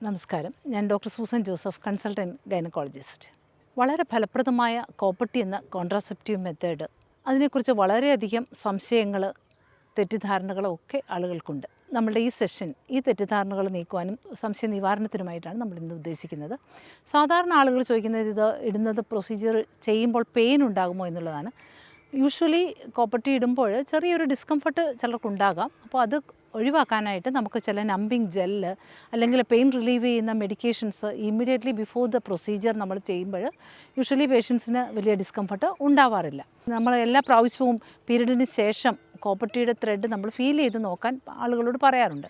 നമസ്കാരം. ഞാൻ doctor Susan Joseph, consultant gynaecologist. വളരെ ഫലപ്രദമായ കോപ്പർട്ടി എന്ന കോൺട്രാസെപ്റ്റീവ് മെത്തേഡ്, അതിനെക്കുറിച്ച് വളരെയധികം സംശയങ്ങൾ, തെറ്റിദ്ധാരണകളും ഒക്കെ ആളുകൾക്കുണ്ട്. നമ്മളുടെ ഈ സെഷൻ ഈ തെറ്റിദ്ധാരണകൾ നീക്കുവാനും സംശയ നിവാരണത്തിനുമായിട്ടാണ് നമ്മൾ ഇന്ന് ഉദ്ദേശിക്കുന്നത്. സാധാരണ ആളുകൾ ചോദിക്കുന്നത്, ഇത് ഇടുന്നത് പ്രൊസീജിയർ ചെയ്യുമ്പോൾ പെയിൻ ഉണ്ടാകുമോ എന്നുള്ളതാണ്. യൂഷ്വലി കോപ്പർട്ടി ഇടുമ്പോൾ ചെറിയൊരു ഡിസ്കംഫർട്ട് ചിലർക്കുണ്ടാകാം. അപ്പോൾ അത് ഒഴിവാക്കാനായിട്ട് നമുക്ക് ചില നമ്പിങ് ജെല്ല് അല്ലെങ്കിൽ പെയിൻ റിലീവ് ചെയ്യുന്ന medications immediately before the procedure നമ്മൾ ചെയ്യുമ്പോൾ യൂഷ്വലി പേഷ്യൻസിന് വലിയ ഡിസ്കംഫർട്ട് ഉണ്ടാവാറില്ല. നമ്മൾ എല്ലാ പ്രാവശ്യവും പീരീഡിന് ശേഷം കോപ്പർട്ടിയുടെ ത്രെഡ് നമ്മൾ ഫീൽ ചെയ്ത് നോക്കാൻ ആളുകളോട് പറയാറുണ്ട്.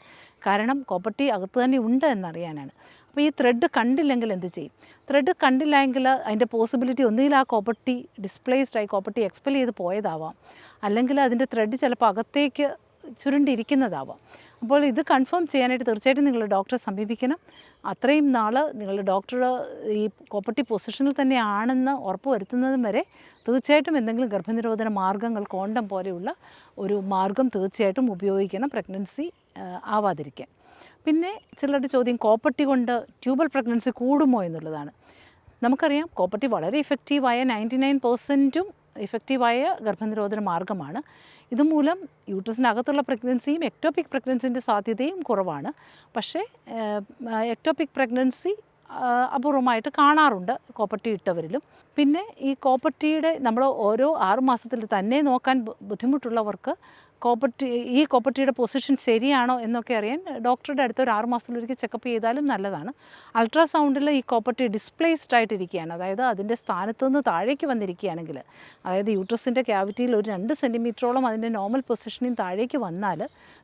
കാരണം കോപ്പർട്ടി അകത്ത് തന്നെ ഉണ്ട് എന്നറിയാനാണ്. അപ്പോൾ ഈ ത്രെഡ് കണ്ടില്ലെങ്കിൽ എന്ത് ചെയ്യും? ത്രെഡ് കണ്ടില്ല എങ്കിൽ അതിൻ്റെ പോസിബിലിറ്റി ഒന്നുകിൽ ആ കോപ്പർട്ടി ഡിസ്പ്ലേസ്ഡായി കോപ്പർട്ടി എക്സ്പെൽ ചെയ്ത് പോയതാവാം, അല്ലെങ്കിൽ അതിൻ്റെ ത്രെഡ് ചിലപ്പോൾ അകത്തേക്ക് ചുരുണ്ടിരിക്കുന്നതാവാം. അപ്പോൾ ഇത് കൺഫേം ചെയ്യാനായിട്ട് തീർച്ചയായിട്ടും നിങ്ങൾ ഡോക്ടറെ സമീപിക്കണം. അത്രയും നാൾ നിങ്ങൾ ഡോക്ടർ ഈ കോപ്പർട്ടി പൊസിഷനിൽ തന്നെയാണെന്ന് ഉറപ്പ് വരുത്തുന്നതും വരെ തീർച്ചയായിട്ടും എന്തെങ്കിലും ഗർഭനിരോധന മാർഗ്ഗങ്ങൾ, കോണ്ടം പോലെയുള്ള ഒരു മാർഗ്ഗം തീർച്ചയായിട്ടും ഉപയോഗിക്കണം, പ്രഗ്നൻസി ആവാതിരിക്കാൻ. പിന്നെ ചിലരുടെ ചോദ്യം, കോപ്പർട്ടി കൊണ്ട് ട്യൂബൽ പ്രഗ്നൻസി കൂടുമോ എന്നുള്ളതാണ്. നമുക്കറിയാം കോപ്പർട്ടി വളരെ ഇഫക്റ്റീവായ 99% ഇഫക്റ്റീവായ ഗർഭനിരോധന മാർഗ്ഗമാണ്. ഇതുമൂലം യൂട്രസിനകത്തുള്ള പ്രഗ്നൻസിയും എക്ടോപിക് പ്രഗ്നൻസിൻ്റെ സാധ്യതയും കുറവാണ്. പക്ഷേ എക്ടോപിക് പ്രഗ്നൻസി അപൂർവമായിട്ട് കാണാറുണ്ട് കോപ്പർട്ടി ഇട്ടവരിലും. പിന്നെ ഈ കോപ്പർട്ടിയുടെ നമ്മൾ ഓരോ 6 മാസത്തിൽ തന്നെ നോക്കാൻ ബുദ്ധിമുട്ടുള്ളവർക്ക് ഈ കോപ്പർട്ടിയുടെ പൊസിഷൻ ശരിയാണോ എന്നൊക്കെ അറിയാൻ ഡോക്ടറുടെ അടുത്ത് ഒരു 6 മാസത്തിലൊരിക്കൽ ചെക്കപ്പ് ചെയ്താലും നല്ലതാണ്. അൾട്രാസൗണ്ടിൽ ഈ കോപ്പർട്ടി ഡിസ്പ്ലേസ്ഡ് ആയിട്ടിരിക്കുകയാണ്, അതായത് അതിൻ്റെ സ്ഥാനത്ത് നിന്ന് താഴേക്ക് വന്നിരിക്കുകയാണെങ്കിൽ, അതായത് യൂട്രസിൻ്റെ ക്യാവിറ്റിയിൽ ഒരു 2 സെൻറ്റിമീറ്ററോളം അതിൻ്റെ നോർമൽ പൊസിഷനിൽ താഴേക്ക് വന്നാൽ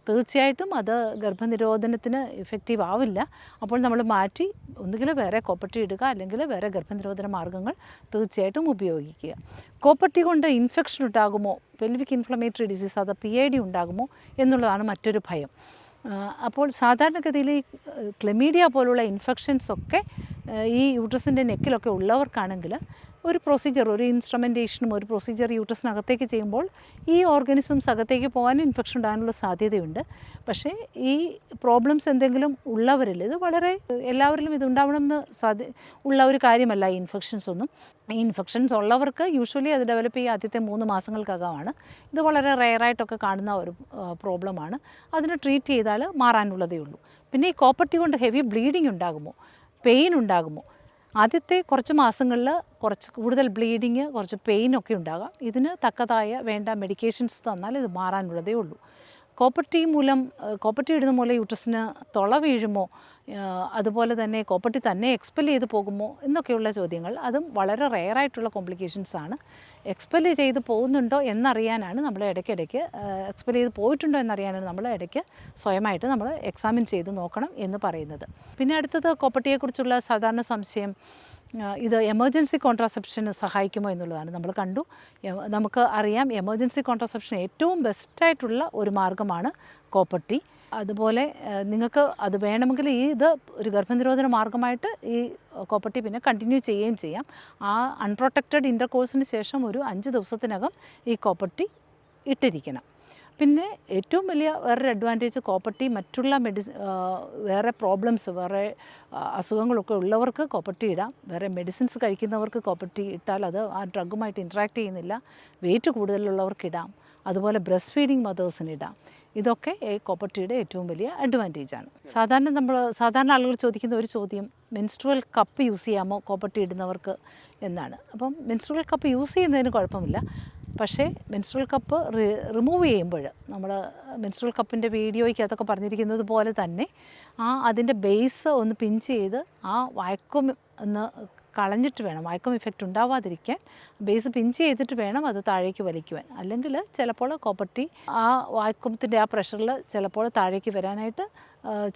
തീർച്ചയായിട്ടും അത് ഗർഭനിരോധനത്തിന് ഇഫക്റ്റീവ് ആവില്ല. അപ്പോൾ നമ്മൾ മാറ്റി ഒന്നുകിൽ വേറെ കോപ്പർട്ടി ഇടുക, അല്ലെങ്കിൽ വേറെ ഗർഭനിരോധന മാർഗ്ഗങ്ങൾ തീർച്ചയായിട്ടും ഉപയോഗിക്കുക. കോപ്പർട്ടി കൊണ്ട് ഇൻഫെക്ഷൻ ഉണ്ടാകുമോ, പെൽവിക് ഇൻഫ്ലമേറ്ററി ഡിസീസ്, അത് PID ഉണ്ടാകുമോ എന്നുള്ളതാണ് മറ്റൊരു ഭയം. അപ്പോൾ സാധാരണഗതിയിൽ ഈ ക്ലെമീഡിയ പോലുള്ള ഇൻഫെക്ഷൻസൊക്കെ ഈ യൂട്രസിൻ്റെ നെക്കിലൊക്കെ ഉള്ളവർക്കാണെങ്കിൽ ഒരു പ്രൊസീജിയർ, ഒരു ഇൻസ്ട്രുമെൻറ്റേഷനും ഒരു പ്രൊസീജിയർ യൂട്രസിനകത്തേക്ക് ചെയ്യുമ്പോൾ ഈ ഓർഗനിസംസ് അകത്തേക്ക് പോകാനും ഇൻഫെക്ഷൻ ഉണ്ടാകാനുള്ള സാധ്യതയുണ്ട്. പക്ഷേ ഈ പ്രോബ്ലംസ് എന്തെങ്കിലും ഉള്ളവരിൽ, ഇത് വളരെ എല്ലാവരിലും ഇതുണ്ടാവണമെന്ന് ഉള്ള ഒരു കാര്യമല്ല ഈ ഇൻഫെക്ഷൻസ് ഒന്നും. ഈ ഇൻഫെക്ഷൻസ് ഉള്ളവർക്ക് യൂഷ്വലി അത് ഡെവലപ്പ് ചെയ്യുക ആദ്യത്തെ 3 മാസങ്ങൾക്കകമാണ്. ഇത് വളരെ റെയറായിട്ടൊക്കെ കാണുന്ന ഒരു പ്രോബ്ലമാണ്. അതിന് ട്രീറ്റ് ചെയ്താൽ മാറാനുള്ളതേ ഉള്ളൂ. പിന്നെ ഈ കോപ്പർട്ടി കൊണ്ട് ഹെവി ബ്ലീഡിങ് ഉണ്ടാകുമോ, പെയിൻ ഉണ്ടാകുമോ? ആദ്യത്തെ കുറച്ച് മാസങ്ങളിൽ കുറച്ച് കൂടുതൽ ബ്ലീഡിങ്, കുറച്ച് പെയിനൊക്കെ ഉണ്ടാകാം. ഇതിന് തക്കതായ വേണ്ട മെഡിക്കേഷൻസ് തന്നാൽ ഇത് മാറാനുള്ളതേ ഉള്ളൂ. കോപ്പർട്ടി ഇടുന്ന മൂലം യൂട്രസിന് തുള വീഴുമോ, അതുപോലെ തന്നെ കോപ്പർട്ടി തന്നെ എക്സ്പെൽ ചെയ്ത് പോകുമോ എന്നൊക്കെയുള്ള ചോദ്യങ്ങൾ, അതും വളരെ റെയറായിട്ടുള്ള കോംപ്ലിക്കേഷൻസാണ്. എക്സ്പെൽ ചെയ്ത് പോകുന്നുണ്ടോ എന്നറിയാനാണ് നമ്മൾ ഇടയ്ക്കിടയ്ക്ക്, എക്സ്പെൽ ചെയ്ത് പോയിട്ടുണ്ടോ എന്നറിയാനാണ് നമ്മൾ ഇടയ്ക്ക് സ്വയമായിട്ട് നമ്മൾ എക്സാമിൻ ചെയ്ത് നോക്കണം എന്ന് പറയുന്നത്. പിന്നെ അടുത്തത് കോപ്പർട്ടിയെക്കുറിച്ചുള്ള സാധാരണ സംശയം, ഇത് എമർജൻസി കോൺട്രാസെപ്ഷന് സഹായിക്കുമോ എന്നുള്ളതാണ്. നമ്മൾ കണ്ടു, നമുക്ക് അറിയാം എമർജൻസി കോൺട്രാസെപ്ഷൻ ഏറ്റവും ബെസ്റ്റായിട്ടുള്ള ഒരു മാർഗ്ഗമാണ് കോപ്പർട്ടി. അതുപോലെ നിങ്ങൾക്ക് അത് വേണമെങ്കിൽ ഇത് ഒരു ഗർഭനിരോധന മാർഗ്ഗമായിട്ട് ഈ കോപ്പർട്ടി പിന്നെ കണ്ടിന്യൂ ചെയ്യുകയും ചെയ്യാം. ആ അൺപ്രൊട്ടക്റ്റഡ് ഇൻ്റർകോഴ്സിന് ശേഷം ഒരു 5 ദിവസത്തിനകം ഈ കോപ്പർട്ടി ഇട്ടിരിക്കണം. പിന്നെ ഏറ്റവും വലിയ വേറൊരു അഡ്വാൻറ്റേജ്, കോപ്പർട്ടി മറ്റുള്ള വേറെ പ്രോബ്ലംസ്, വേറെ അസുഖങ്ങളൊക്കെ ഉള്ളവർക്ക് കോപ്പർട്ടി ഇടാം. വേറെ മെഡിസിൻസ് കഴിക്കുന്നവർക്ക് കോപ്പർട്ടി ഇട്ടാൽ അത് ആ ഡ്രഗുമായിട്ട് ഇൻട്രാക്ട് ചെയ്യുന്നില്ല. വെയിറ്റ് കൂടുതലുള്ളവർക്ക് ഇടാം. അതുപോലെ ബ്രസ്റ്റ് ഫീഡിങ് മദേഴ്സിന് ഇടാം. ഇതൊക്കെ കോപ്പർട്ടിയുടെ ഏറ്റവും വലിയ അഡ്വാൻറ്റേജാണ്. സാധാരണ ആളുകൾ ചോദിക്കുന്ന ഒരു ചോദ്യം, മെൻസ്ട്രുവൽ കപ്പ് യൂസ് ചെയ്യാമോ കോപ്പർട്ടി ഇടുന്നവർക്ക് എന്നാണ്. അപ്പം മെൻസ്ട്രുവൽ കപ്പ് യൂസ് ചെയ്യുന്നതിന് കുഴപ്പമില്ല. പക്ഷേ മെൻസ്ട്രുവൽ കപ്പ് റിമൂവ് ചെയ്യുമ്പോൾ, നമ്മൾ മെൻസ്ട്രുവൽ കപ്പിൻ്റെ വീഡിയോയ്ക്ക് അതൊക്കെ പറഞ്ഞിരിക്കുന്നത് പോലെ തന്നെ അതിൻ്റെ ബേസ് ഒന്ന് പിഞ്ച് ചെയ്ത് ആ വാക്വം ഒന്ന് കളഞ്ഞിട്ട് വേണം, വാക്വം ഇഫക്റ്റ് ഉണ്ടാവാതിരിക്കാൻ ബേസ് പിഞ്ച് ചെയ്തിട്ട് വേണം അത് താഴേക്ക് വലിക്കുവാൻ. അല്ലെങ്കിൽ ചിലപ്പോൾ കോപ്പർട്ടി ആ വാക്വത്തിൻ്റെ ആ പ്രഷറിൽ ചിലപ്പോൾ താഴേക്ക് വരാനായിട്ട്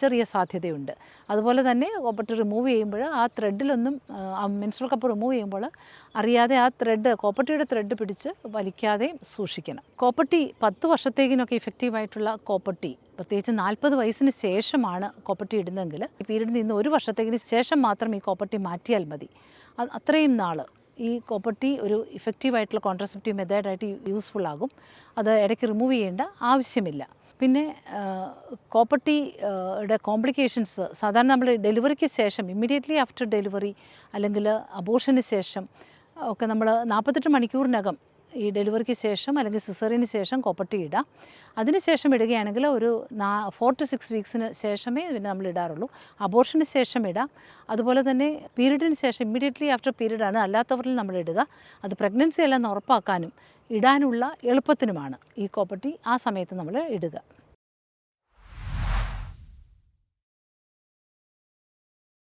ചെറിയ സാധ്യതയുണ്ട്. അതുപോലെ തന്നെ കോപ്പർട്ടി റിമൂവ് ചെയ്യുമ്പോൾ ആ ത്രെഡിലൊന്നും, ആ മെൻസ്ട്രുവൽ കപ്പ് റിമൂവ് ചെയ്യുമ്പോൾ അറിയാതെ ആ കോപ്പർട്ടിയുടെ ത്രെഡ് പിടിച്ച് വലിക്കാതെ സൂക്ഷിക്കണം. കോപ്പർട്ടി 10 വർഷത്തേക്കിനൊക്കെ ഇഫക്റ്റീവായിട്ടുള്ള കോപ്പർട്ടി, പ്രത്യേകിച്ച് 40 വയസ്സിന് ശേഷമാണ് കോപ്പർട്ടി ഇടുന്നതെങ്കിൽ, ഈ പീരീഡിൽ നിന്ന് 1 വർഷത്തേക്കിന് ശേഷം മാത്രം ഈ കോപ്പർട്ടി മാറ്റിയാൽ മതി. അത്രയും നാൾ ഈ കോപ്പർട്ടി ഒരു ഇഫക്റ്റീവായിട്ടുള്ള കോൺട്രാസെപ്റ്റീവ് മെത്തേഡായിട്ട് യൂസ്ഫുൾ ആകും. അത് ഇടയ്ക്ക് റിമൂവ് ചെയ്യേണ്ട ആവശ്യമില്ല. പിന്നെ കോപ്പർട്ടിയുടെ കോംപ്ലിക്കേഷൻസ് സാധാരണ നമ്മൾ ഡെലിവറിക്ക് ശേഷം ഇമ്മീഡിയറ്റ്ലി ആഫ്റ്റർ ഡെലിവറി അല്ലെങ്കിൽ അബോർഷന് ശേഷം ഒക്കെ നമ്മൾ 48 മണിക്കൂറിനകം ഈ ഡെലിവറിക്ക് ശേഷം അല്ലെങ്കിൽ സിസേറിയന് ശേഷം കോപ്പർട്ടി ഇടാം. അതിനുശേഷം ഇടുകയാണെങ്കിൽ ഒരു 4 to 6 വീക്സിന് ശേഷമേ പിന്നെ നമ്മൾ ഇടാറുള്ളൂ. അബോർഷന് ശേഷം ഇടാം. അതുപോലെ തന്നെ പീരീഡിന് ശേഷം ഇമ്മീഡിയറ്റ്ലി ആഫ്റ്റർ പീരീഡാണ് അല്ലാത്തവരിൽ നമ്മൾ ഇടുക. അത് പ്രഗ്നൻസി അല്ലെന്ന് ഉറപ്പാക്കാനും ഇടാനുള്ള എളുപ്പത്തിനുമാണ് ഈ കോപ്പർട്ടി ആ സമയത്ത് നമ്മൾ ഇടുക.